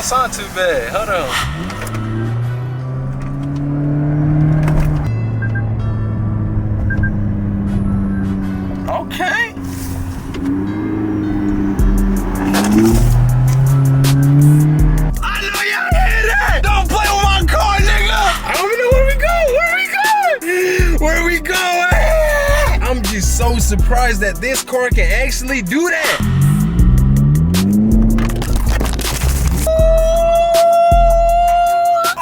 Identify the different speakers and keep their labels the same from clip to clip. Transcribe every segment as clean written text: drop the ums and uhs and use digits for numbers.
Speaker 1: don't sound too bad. Hold on. Okay. I know y'all hear that! Don't play with my car, nigga! I don't even know where we go! Where we going? I'm just so surprised that this car can actually do that!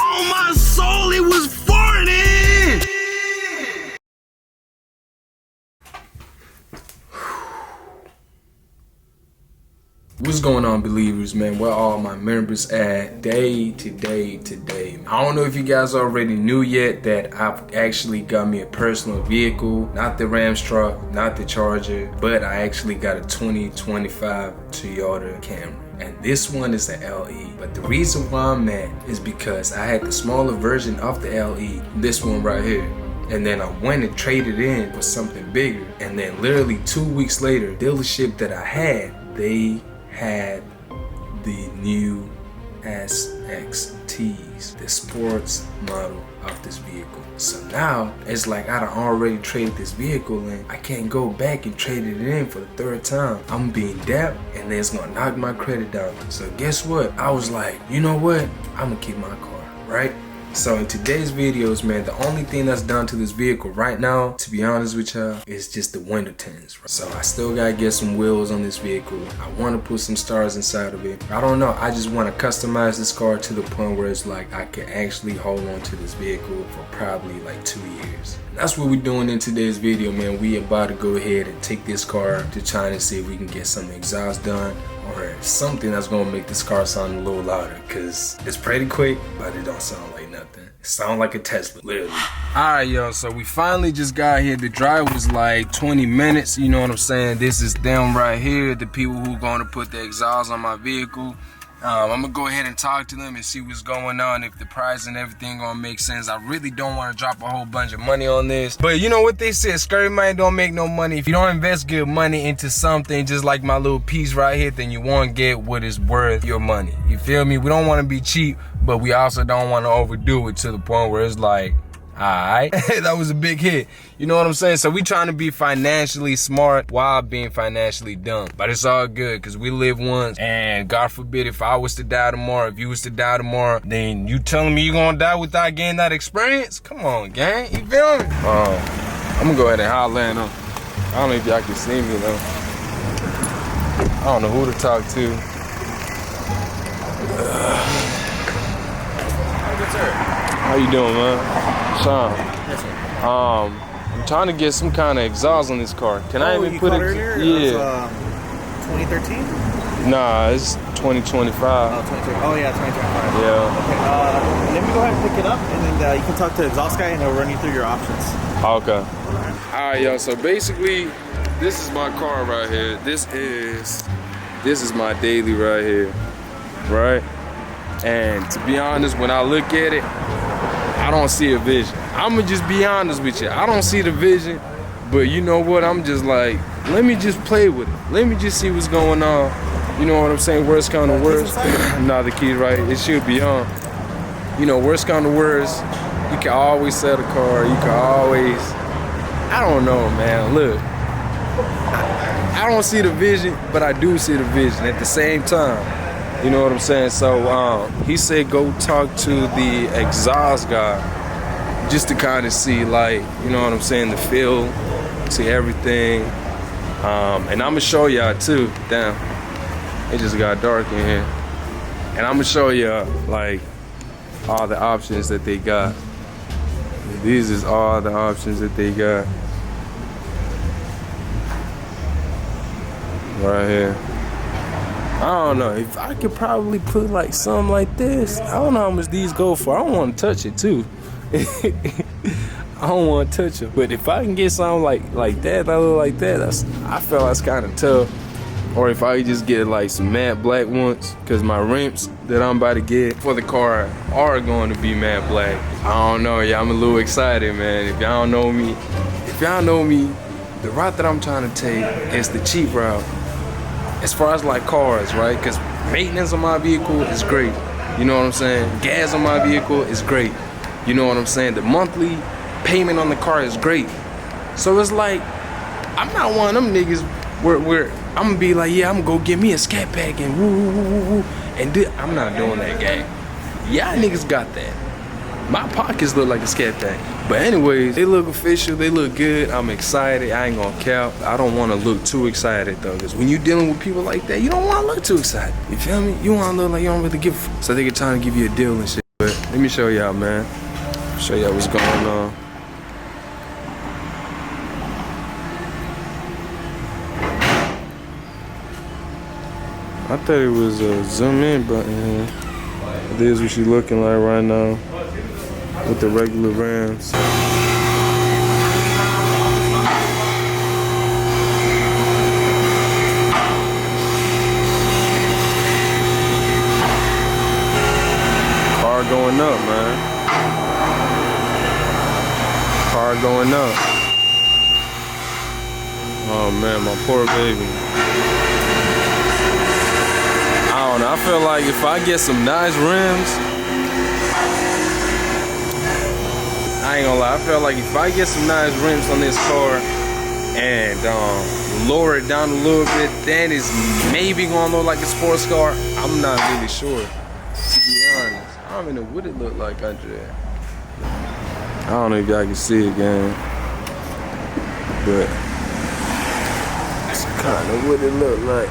Speaker 1: Oh my soul, it was farting! What's going on, believers, man? Where all my members at day to day. I don't know if you guys already knew yet that I've actually got me a personal vehicle, not the Rams truck, not the Charger, but I actually got a 2025 Toyota Camry. And this one is the LE. But the reason why I'm mad is because I had the smaller version of the LE, this one right here. And then I went and traded in for something bigger. And then literally 2 weeks later, the dealership that I had, they had the new SXTs, the sports model of this vehicle. So now it's like I done already traded this vehicle in. I can't go back and trade it in for the third time. I'm being dapped and then it's gonna knock my credit down. So guess what? I was like, you know what? I'm gonna keep my car, right? So in today's videos, man, the only thing that's done to this vehicle right now, to be honest with y'all, is just the window tints. So I still gotta get some wheels on this vehicle. I want to put some stars inside of it. I don't know, I just want to customize this car to the point where it's like I can actually hold on to this vehicle for probably like 2 years. And that's what we're doing in today's video, man. We about to go ahead and take this car to China and see if we can get some exhaust done or something that's gonna make this car sound a little louder, because it's pretty quick, but it don't sound like nothing. It sound like a Tesla, literally. Alright, y'all, so we finally just got here. The drive was like 20 minutes, you know what I'm saying? This is them right here, the people who gonna put the exhaust on my vehicle. I'm gonna go ahead and talk to them and see what's going on, if the price and everything gonna make sense. I really don't want to drop a whole bunch of money on this, but you know what they said, scary money don't make no money. If you don't invest good money into something just like my little piece right here, then you won't get what is worth your money. You feel me? We don't want to be cheap, but we also don't want to overdo it to the point where it's like, alright, that was a big hit. You know what I'm saying? So we trying to be financially smart while being financially dumb. But it's all good, because we live once, and God forbid if I was to die tomorrow, if you was to die tomorrow, then you telling me you gonna die without getting that experience? Come on, gang. You feel me? I'm gonna go ahead and holler at them. I don't know if y'all can see me though. I don't know who to talk to.
Speaker 2: Good sir.
Speaker 1: How you doing, man? Sean.
Speaker 2: Yes, sir.
Speaker 1: I'm trying to get some kind of exhaust on this car. Can I even put it?
Speaker 2: Earlier?
Speaker 1: Yeah.
Speaker 2: It was, 2013?
Speaker 1: Nah, it's 2025.
Speaker 2: Oh, 2013. Oh, yeah, 2025.
Speaker 1: Yeah.
Speaker 2: Okay, let me go ahead and pick it up, and then you can talk to the exhaust guy, and he'll run you through your options.
Speaker 1: Okay. All right, y'all. So basically, this is my car right here. This is my daily right here, right? And to be honest, when I look at it, I don't see a vision. I'ma just be honest with you. I don't see the vision, but you know what? I'm just like, let me just play with it. Let me just see what's going on. You know what I'm saying? Worst come to worst. Nah, the key right. It should be on. You know, worst come to worst, you can always sell the car. You can always, I don't know, man. Look, I don't see the vision, but I do see the vision at the same time. You know what I'm saying? So he said go talk to the exhaust guy just to kind of see, like, you know what I'm saying, the feel to everything. And I'm gonna show y'all too. Damn, it just got dark in here. And I'm gonna show y'all like all the options that they got. These is all the options that they got right here. I don't know, if I could probably put like something like this. I don't know how much these go for. I don't want to touch it too. I don't want to touch it. But if I can get something like that, that look like that, I feel that's kind of tough. Or if I could just get like some matte black ones, because my rims that I'm about to get for the car are going to be matte black. I don't know, yeah, I'm a little excited, man. If y'all know me, the route that I'm trying to take is the cheap route. as far as like cars, right? Because maintenance on my vehicle is great. You know what I'm saying? Gas on my vehicle is great. You know what I'm saying? The monthly payment on the car is great. So it's like, I'm not one of them niggas where I'm gonna be like, yeah, I'm gonna go get me a scat pack and woo woo woo woo. And I'm not doing that, gang. Y'all niggas got that. My pockets look like a scat pack. But anyways, they look official, they look good. I'm excited, I ain't gonna cap. I don't wanna look too excited though, because when you're dealing with people like that, you don't wanna look too excited. You feel me? You wanna look like you don't really give a fuck. So they can try to give you a deal and shit. But let me show y'all, man. Show y'all what's going on. I thought it was a zoom in button here. This is what she's looking like right now with the regular rims. Car going up, man. Car going up. Oh man, my poor baby. I don't know, I feel like if I get some nice rims, I ain't gonna lie, I feel like if I get some nice rims on this car and lower it down a little bit, then it's maybe gonna look like a sports car. I'm not really sure, to be honest. I don't even know what it look like under there. I don't know if y'all can see it, gang, but it's kind of what it look like.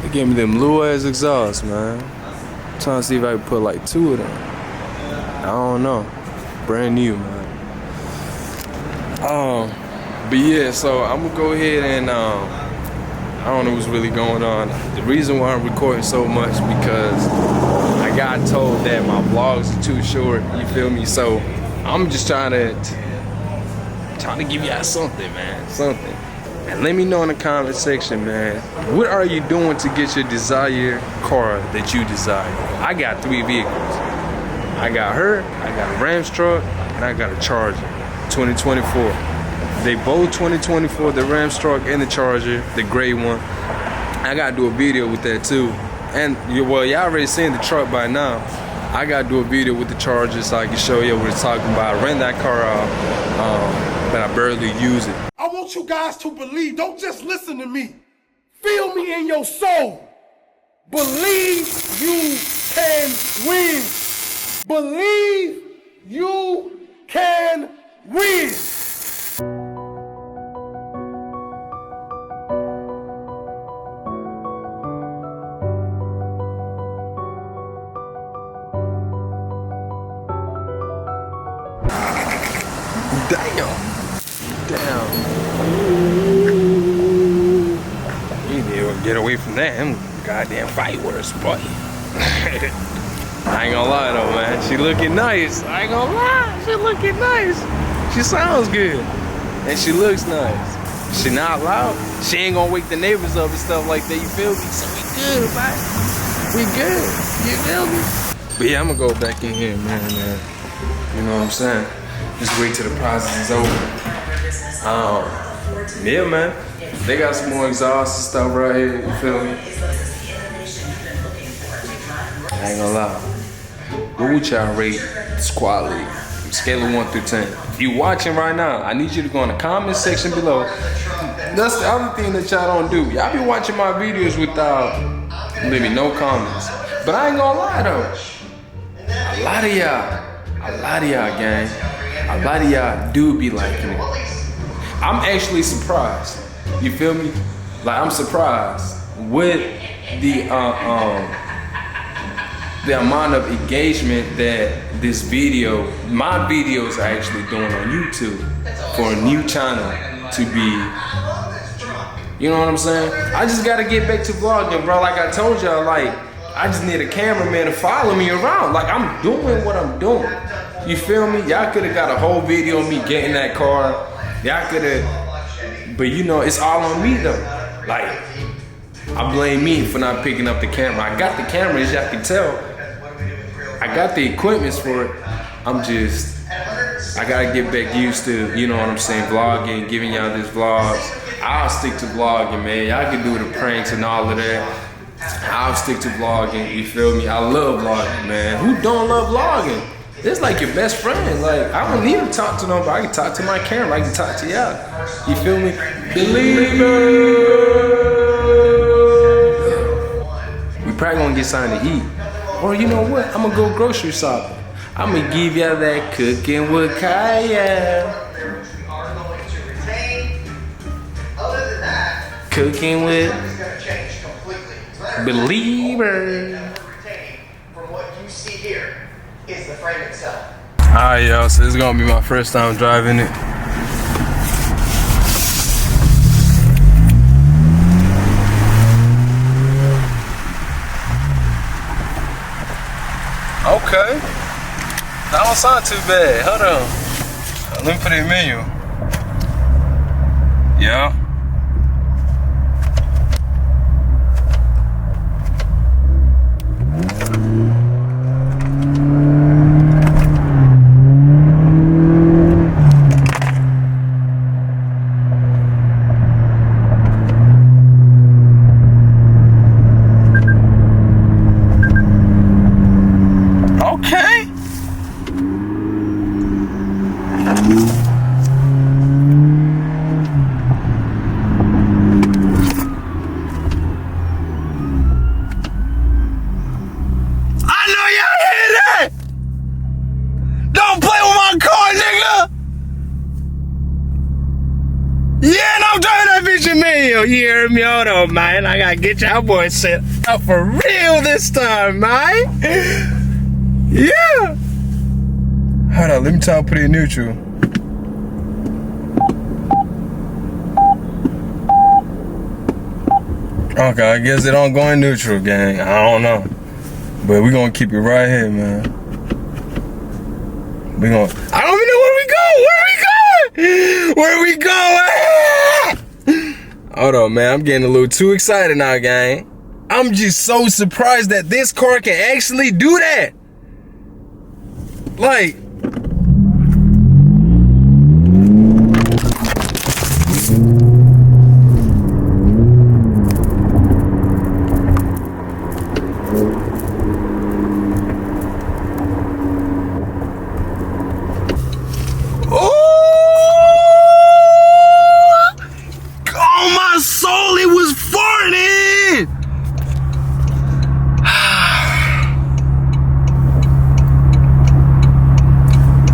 Speaker 1: They gave me them blue ass exhausts, man. I'm trying to see if I can put like 2 of them. I don't know. Brand new, man. But yeah, so I'm gonna go ahead and I don't know what's really going on. The reason why I'm recording so much because I got told that my vlogs are too short. You feel me? So I'm just trying to give y'all something, man. Something. And let me know in the comment section, man, what are you doing to get your desired car that you desire? I got 3 vehicles. I got her, I got a Rams truck, and I got a Charger, 2024. They both 2024, the Rams truck and the Charger, the gray one. I gotta do a video with that too. And well, y'all already seen the truck by now. I gotta do a video with the Charger so I can show you what it's talking about. I rent that car out, but I barely use it.
Speaker 3: I want you guys to believe. Don't just listen to me. Feel me in your soul. Believe you can win. Believe you can win.
Speaker 1: Damn. You need to get away from that. Them goddamn fight words, boy. I ain't gonna lie though, man. She looking nice. I ain't gonna lie. She looking nice. She sounds good. And she looks nice. She not loud. She ain't gonna wake the neighbors up and stuff like that. You feel me? So we good, man. We good. You feel me? But yeah, I'm gonna go back in here, man. You know what I'm saying? Just wait till the process is over. Yeah, man. They got some more exhaust and stuff right here. You feel me? I ain't gonna lie. What would y'all rate this quality? Scale of 1 through 10. If you watching right now, I need you to go in the comment section below. That's the other thing that y'all don't do. Y'all be watching my videos without leaving no comments. But I ain't gonna lie though. A lot of y'all gang, a lot of y'all do be liking it. I'm actually surprised. You feel me? Like I'm surprised with the amount of engagement that this video, my videos are actually doing on YouTube for a new channel to be, you know what I'm saying? I just gotta get back to vlogging, bro. Like I told y'all, like, I just need a cameraman to follow me around. Like I'm doing what I'm doing. You feel me? Y'all could've got a whole video of me getting that car. Y'all could've, but you know, it's all on me though. Like, I blame me for not picking up the camera. I got the camera, as y'all can tell. I got the equipments for it. I gotta get back used to, you know what I'm saying, vlogging, giving y'all these vlogs. I'll stick to vlogging, man. Y'all can do the pranks and all of that. I'll stick to vlogging, you feel me? I love vlogging, man. Who don't love vlogging? It's like your best friend. Like, I don't need to talk to nobody. I can talk to my camera. I can talk to y'all. You feel me? Believer. We probably gonna get something to eat. Or you know what? I'm gonna go grocery shopping. I'm gonna give y'all that cooking with Kaya. Cooking with Believer.
Speaker 4: From what you see here is the frame itself.
Speaker 1: Alright, y'all, so this is gonna be my first time driving it. Okay. That don't sound too bad. Hold on. Let me put it in menu. Yeah. You hear me? Hold on, man. I gotta get y'all boys set up for real this time, man. Yeah. Hold on, let me try to put it in neutral. Okay, I guess it don't go in neutral, gang. I don't know. But we gonna keep it right here, man. We gonna. I don't even know where we go. Where we going? Hold on, man. I'm getting a little too excited now, gang. I'm just so surprised that this car can actually do that. Like.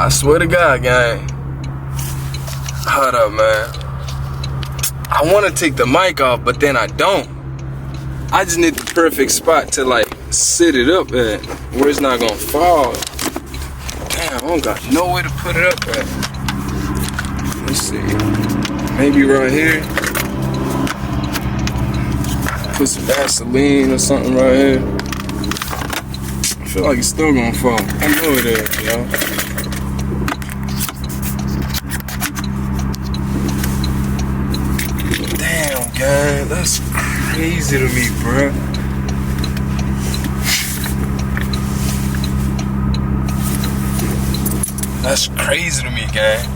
Speaker 1: I swear to God, gang. Hold up, man. I want to take the mic off, but then I don't. I just need the perfect spot to like sit it up at, where it's not gonna fall. Damn, I don't got nowhere to put it up at. Let's see. Maybe right here. Put some Vaseline or something right here. I feel like it's still gonna fall. I know it is, yo. Gang, that's crazy to me, bruh. That's crazy to me, gang.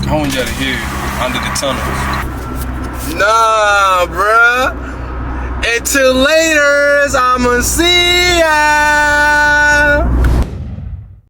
Speaker 1: I want y'all to hear under the tunnels. Nah, bruh. Until later, I'ma see ya.